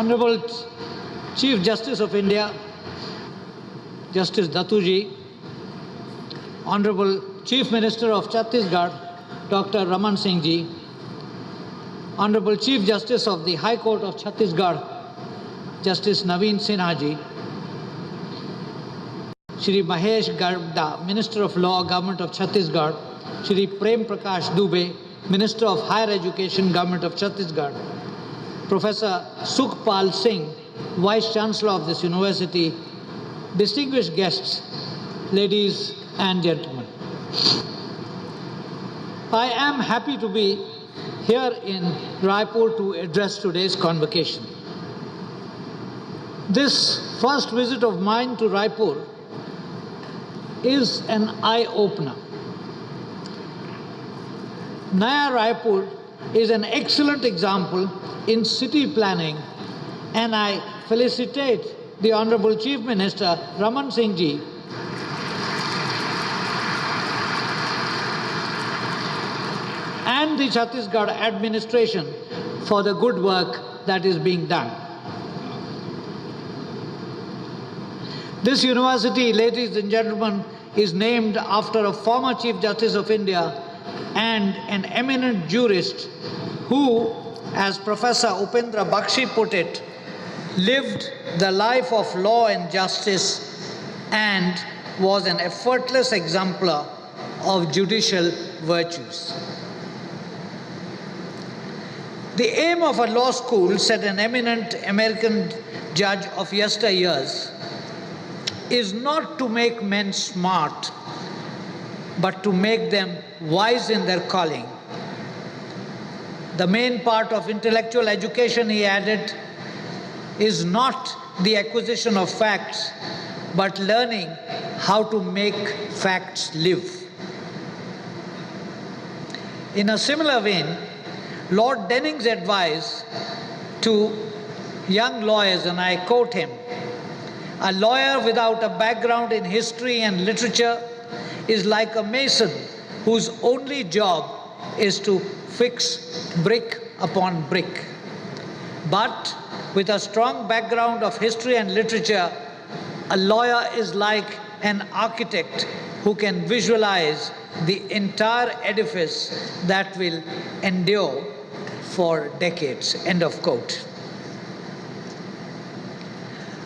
Honorable Chief Justice of India, Justice Datuji, Honorable Chief Minister of Chhattisgarh, Dr. Raman Singh Ji, Honorable Chief Justice of the High Court of Chhattisgarh, Justice Naveen Sinha Ji, Shri Mahesh Garbda, Minister of Law, Government of Chhattisgarh, Shri Prem Prakash Dubey, Minister of Higher Education, Government of Chhattisgarh, Professor Sukhpal Singh, Vice Chancellor of this university, distinguished guests, ladies and gentlemen. I am happy to be here in Raipur to address today's convocation. This first visit of mine to Raipur is an eye-opener. Naya Raipur is an excellent example in city planning, and I felicitate the Honorable Chief Minister Raman Singh Ji and the Chhattisgarh administration for the good work that is being done. This university, ladies and gentlemen, is named after a former Chief Justice of India and an eminent jurist who, as Professor Upendra Bakshi put it, lived the life of law and justice and was an effortless exemplar of judicial virtues. The aim of a law school, said an eminent American judge of yesteryears, is not to make men smart, but to make them wise in their calling. The main part of intellectual education, he added, is not the acquisition of facts, but learning how to make facts live. In a similar vein, Lord Denning's advice to young lawyers, and I quote him, "A lawyer without a background in history and literature is like a mason whose only job is to fix brick upon brick. But with a strong background of history and literature, a lawyer is like an architect who can visualize the entire edifice that will endure for decades." End of quote.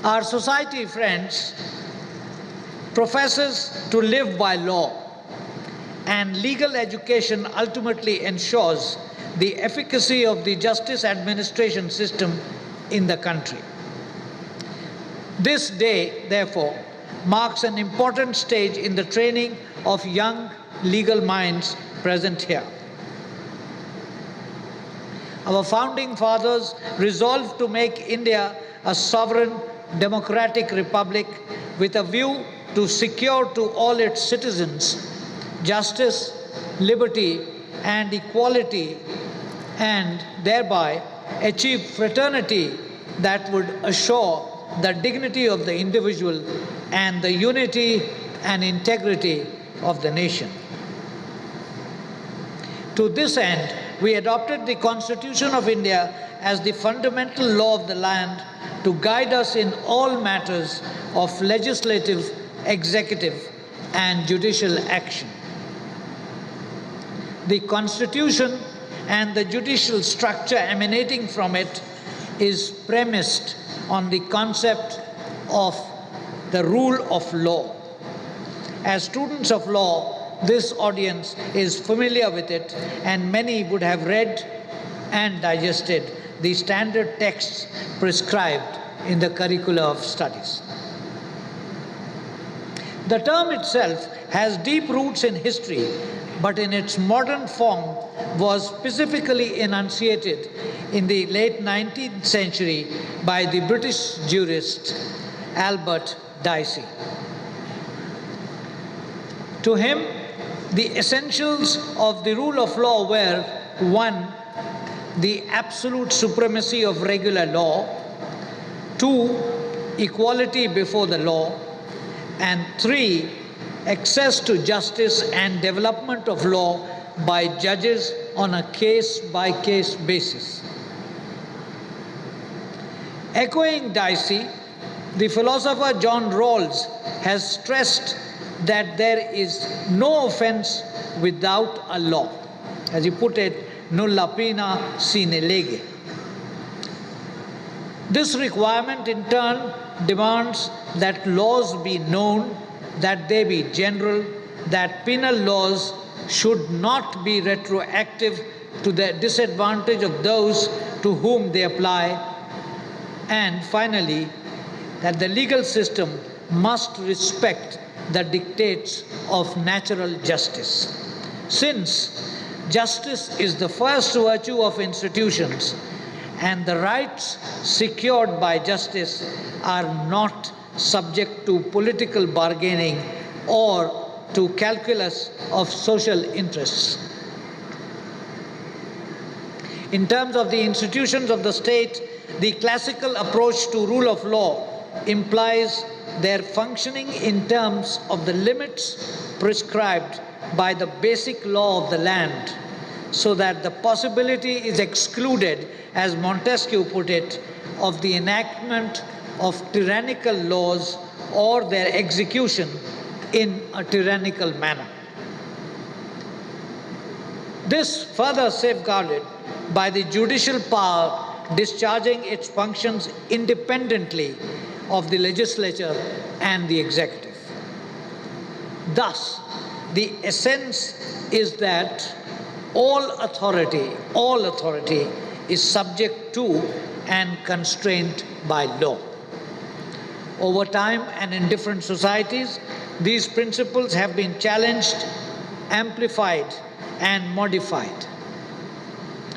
Our society, friends, professes to live by law, and legal education ultimately ensures the efficacy of the justice administration system in the country. This day, therefore, marks an important stage in the training of young legal minds present here. Our founding fathers resolved to make India a sovereign democratic republic with a view to secure to all its citizens justice, liberty, and equality, and thereby achieve fraternity that would assure the dignity of the individual and the unity and integrity of the nation. To this end, we adopted the Constitution of India as the fundamental law of the land to guide us in all matters of legislative, executive, and judicial action. The Constitution and the judicial structure emanating from it is premised on the concept of the rule of law. As students of law, this audience is familiar with it, and many would have read and digested the standard texts prescribed in the curricula of studies. The term itself has deep roots in history, but in its modern form was specifically enunciated in the late 19th century by the British jurist Albert Dicey. To him, the essentials of the rule of law were: 1, the absolute supremacy of regular law; 2, equality before the law; and 3, access to justice and development of law by judges on a case-by-case basis. Echoing Dicey, the philosopher John Rawls has stressed that there is no offense without a law. As he put it, nulla pena sine lege. This requirement in turn demands that laws be known, that they be general, that penal laws should not be retroactive to the disadvantage of those to whom they apply, and finally, that the legal system must respect the dictates of natural justice. Since justice is the first virtue of institutions, and the rights secured by justice are not subject to political bargaining or to calculus of social interests. In terms of the institutions of the state, the classical approach to rule of law implies their functioning in terms of the limits prescribed by the basic law of the land, so that the possibility is excluded, as Montesquieu put it, of the enactment of tyrannical laws or their execution in a tyrannical manner. This further safeguarded by the judicial power discharging its functions independently of the legislature and the executive. Thus, the essence is that all authority is subject to and constrained by law. Over time and in different societies, these principles have been challenged, amplified, and modified.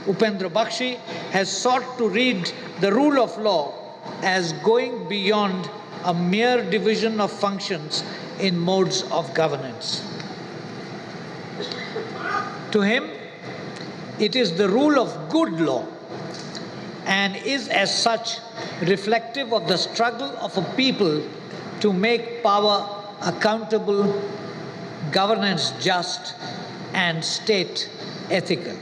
Upendra Bakshi has sought to read the rule of law as going beyond a mere division of functions in modes of governance. To him, it is the rule of good law and is as such reflective of the struggle of a people to make power accountable, governance just, and state ethical.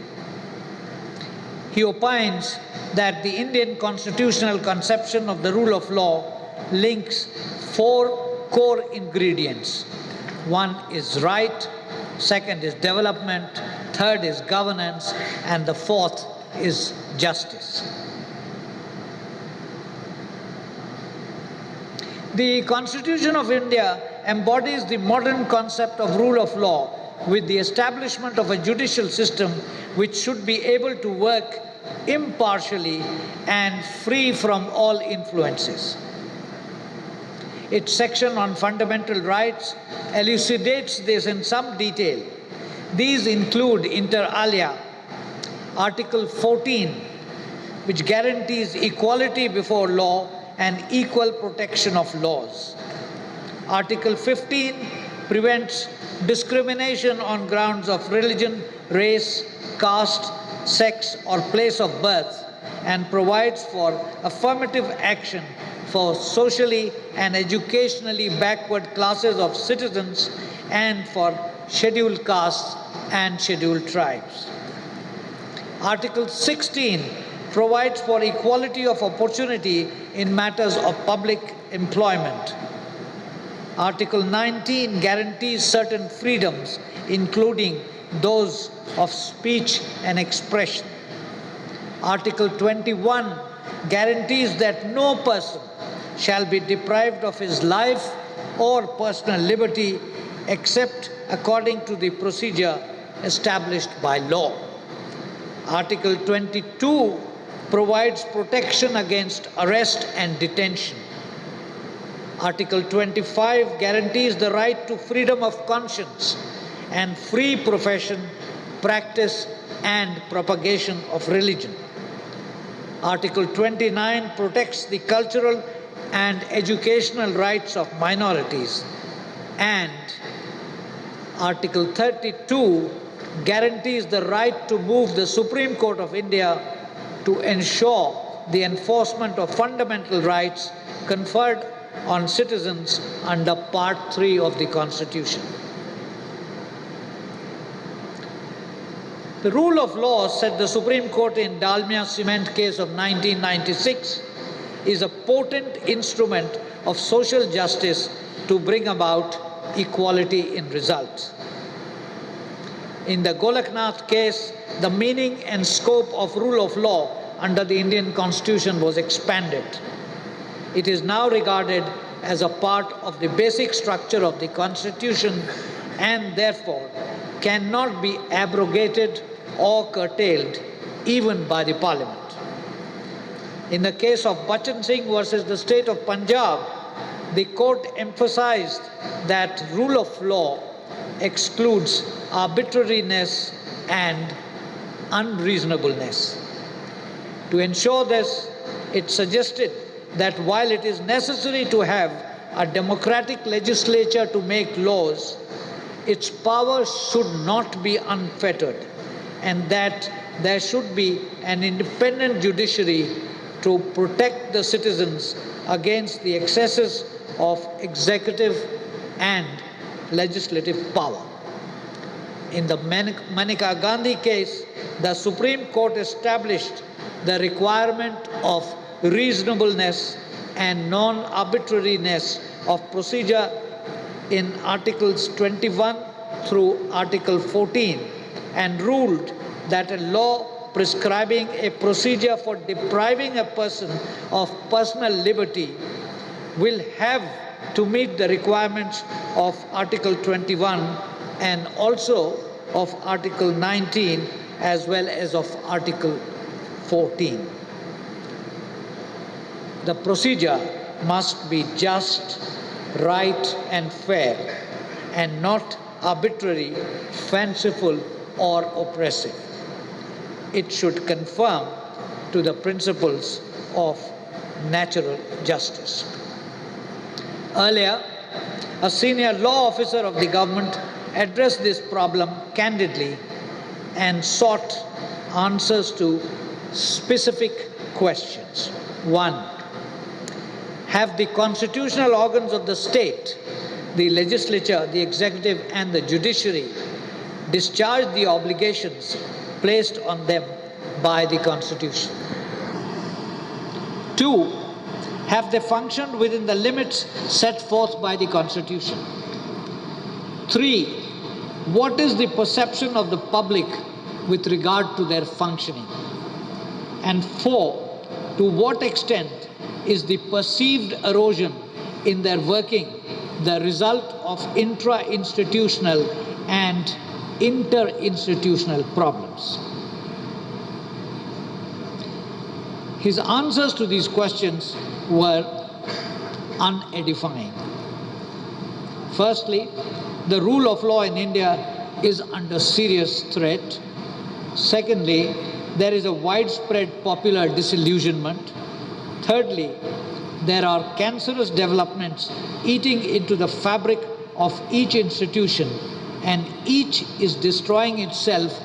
He opines that the Indian constitutional conception of the rule of law links 4 core ingredients. 1 is right, 2nd is development, 3rd is governance, and the 4th is justice. The Constitution of India embodies the modern concept of rule of law with the establishment of a judicial system which should be able to work impartially and free from all influences. Its section on fundamental rights elucidates this in some detail. These include, inter alia, Article 14, which guarantees equality before law and equal protection of laws. Article 15 prevents discrimination on grounds of religion, race, caste, sex, or place of birth, and provides for affirmative action for socially and educationally backward classes of citizens and for scheduled castes and scheduled tribes. Article 16 provides for equality of opportunity in matters of public employment. Article 19 guarantees certain freedoms, including those of speech and expression. Article 21 guarantees that no person shall be deprived of his life or personal liberty except according to the procedure established by law. Article 22 provides protection against arrest and detention. Article 25 guarantees the right to freedom of conscience and free profession, practice, and propagation of religion. Article 29 protects the cultural and educational rights of minorities. And Article 32 guarantees the right to move the Supreme Court of India to ensure the enforcement of fundamental rights conferred on citizens under Part 3 of the Constitution. The rule of law, said the Supreme Court in Dalmia Cement case of 1996, is a potent instrument of social justice to bring about equality in results. In the Golaknath case, the meaning and scope of rule of law under the Indian Constitution was expanded. It is now regarded as a part of the basic structure of the Constitution and therefore cannot be abrogated or curtailed even by the Parliament. In the case of Bachan Singh versus the state of Punjab, the court emphasized that rule of law excludes arbitrariness and unreasonableness. To ensure this, it suggested that while it is necessary to have a democratic legislature to make laws, its powers should not be unfettered, and that there should be an independent judiciary to protect the citizens against the excesses of executive and legislative power. In the Maneka Gandhi case, the Supreme Court established the requirement of reasonableness and non-arbitrariness of procedure in Articles 21 through Article 14 and ruled that a law prescribing a procedure for depriving a person of personal liberty will have to meet the requirements of Article 21 and also of Article 19 as well as of Article 14. The procedure must be just, right and fair and not arbitrary, fanciful or oppressive. It should conform to the principles of natural justice. Earlier, a senior law officer of the government addressed this problem candidly and sought answers to specific questions. 1. Have the constitutional organs of the state, the legislature, the executive and the judiciary, discharged the obligations placed on them by the Constitution? 2. Have they functioned within the limits set forth by the Constitution? 3. What is the perception of the public with regard to their functioning? And 4. To what extent is the perceived erosion in their working the result of intra-institutional and inter-institutional problems? His answers to these questions were unedifying. Firstly, the rule of law in India is under serious threat. Secondly, there is a widespread popular disillusionment. Thirdly, there are cancerous developments eating into the fabric of each institution, and each is destroying itself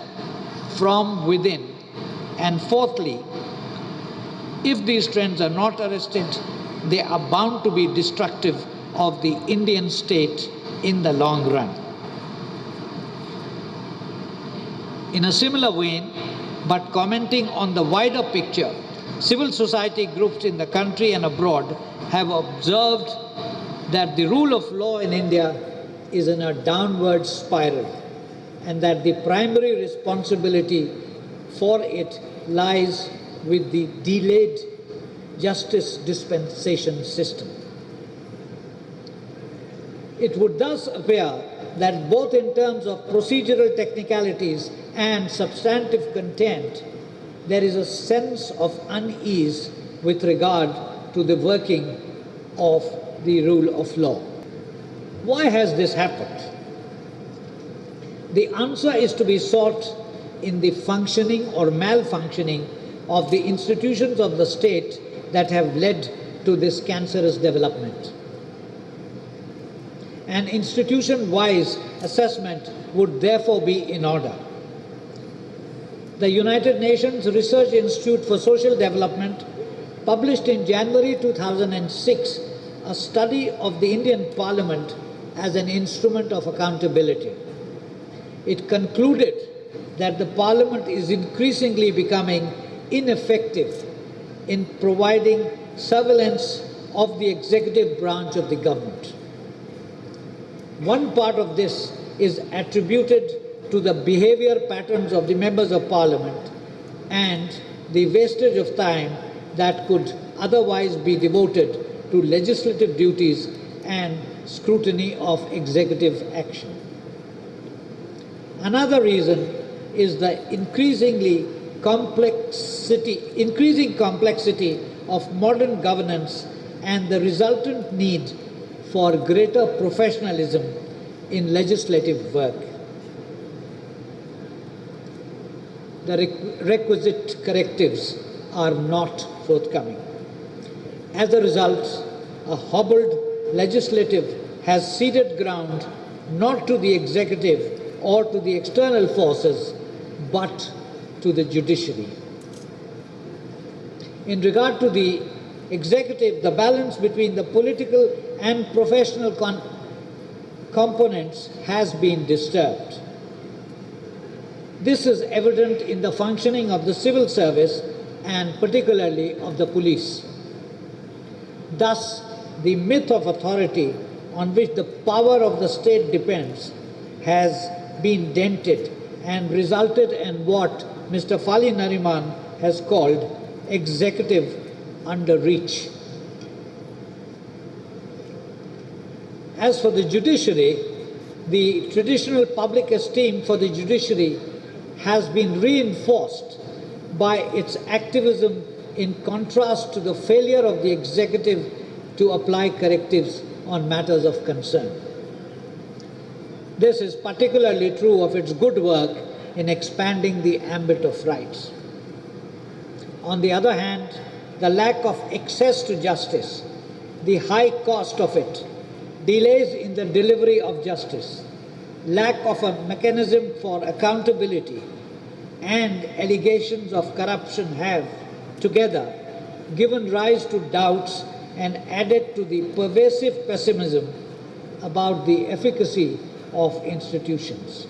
from within. And fourthly, if these trends are not arrested, they are bound to be destructive of the Indian state in the long run. In a similar vein, but commenting on the wider picture, civil society groups in the country and abroad have observed that the rule of law in India is in a downward spiral and that the primary responsibility for it lies with the delayed justice dispensation system. It would thus appear that both in terms of procedural technicalities and substantive content, there is a sense of unease with regard to the working of the rule of law. Why has this happened? The answer is to be sought in the functioning or malfunctioning of the institutions of the state that have led to this cancerous development. An institution-wise assessment would therefore be in order. The United Nations Research Institute for Social Development published in January 2006 a study of the Indian Parliament as an instrument of accountability. It concluded that the Parliament is increasingly becoming ineffective in providing surveillance of the executive branch of the government. One part of this is attributed to the behavior patterns of the members of parliament and the wastage of time that could otherwise be devoted to legislative duties and scrutiny of executive action. Another reason is the increasing complexity of modern governance and the resultant need for greater professionalism in legislative work. The requisite correctives are not forthcoming. As a result, a hobbled legislative has ceded ground not to the executive or to the external forces, but to the judiciary. In regard to the executive, the balance between the political and professional components has been disturbed. This is evident in the functioning of the civil service and particularly of the police. Thus, the myth of authority on which the power of the state depends has been dented and resulted in what Mr. Fali Nariman has called executive underreach. As for the judiciary, the traditional public esteem for the judiciary has been reinforced by its activism in contrast to the failure of the executive to apply correctives on matters of concern. This is particularly true of its good work in expanding the ambit of rights. On the other hand, the lack of access to justice, the high cost of it, delays in the delivery of justice, lack of a mechanism for accountability, and allegations of corruption have, together, given rise to doubts and added to the pervasive pessimism about the efficacy of institutions.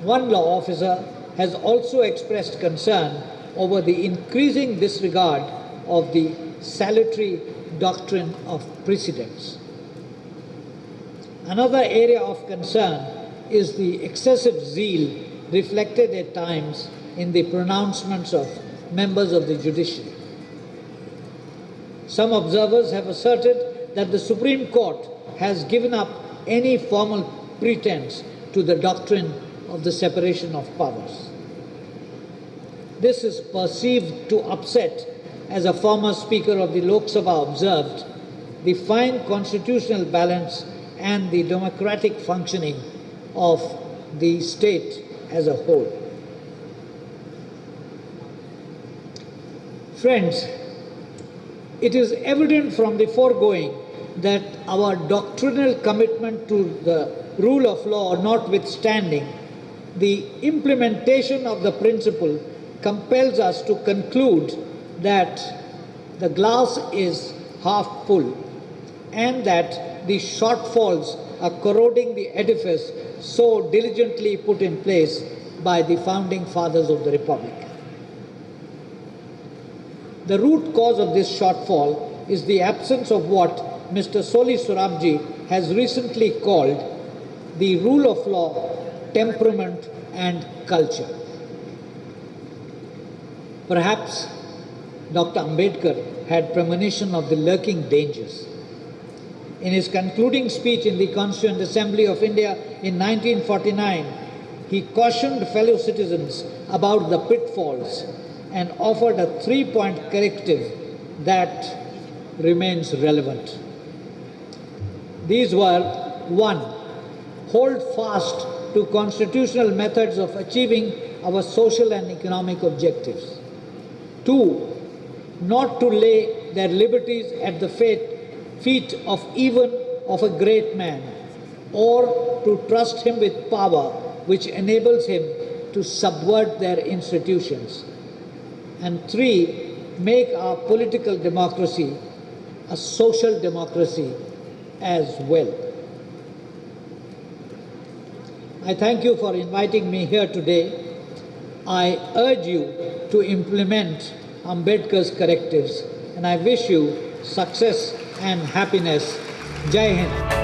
One law officer has also expressed concern over the increasing disregard of the salutary doctrine of precedence. Another area of concern is the excessive zeal reflected at times in the pronouncements of members of the judiciary. Some observers have asserted that the Supreme Court has given up any formal pretense to the doctrine of the separation of powers. This is perceived to upset, as a former Speaker of the Lok Sabha observed, the fine constitutional balance and the democratic functioning of the state as a whole. Friends, it is evident from the foregoing that our doctrinal commitment to the rule of law notwithstanding, the implementation of the principle compels us to conclude that the glass is half full and that the shortfalls are corroding the edifice so diligently put in place by the founding fathers of the Republic. The root cause of this shortfall is the absence of what Mr. Soli Soramji has recently called the rule of law, temperament and culture. Perhaps Dr. Ambedkar had premonition of the lurking dangers. In his concluding speech in the Constituent Assembly of India in 1949, he cautioned fellow citizens about the pitfalls and offered a three-point corrective that remains relevant. These were: 1. Hold fast to constitutional methods of achieving our social and economic objectives. 2. Not to lay their liberties at the feet of even of a great man, or to trust him with power which enables him to subvert their institutions. And 3. Make our political democracy a social democracy as well. I thank you for inviting me here today. I urge you to implement Ambedkar's correctives. And I wish you success and happiness. Jai Hind.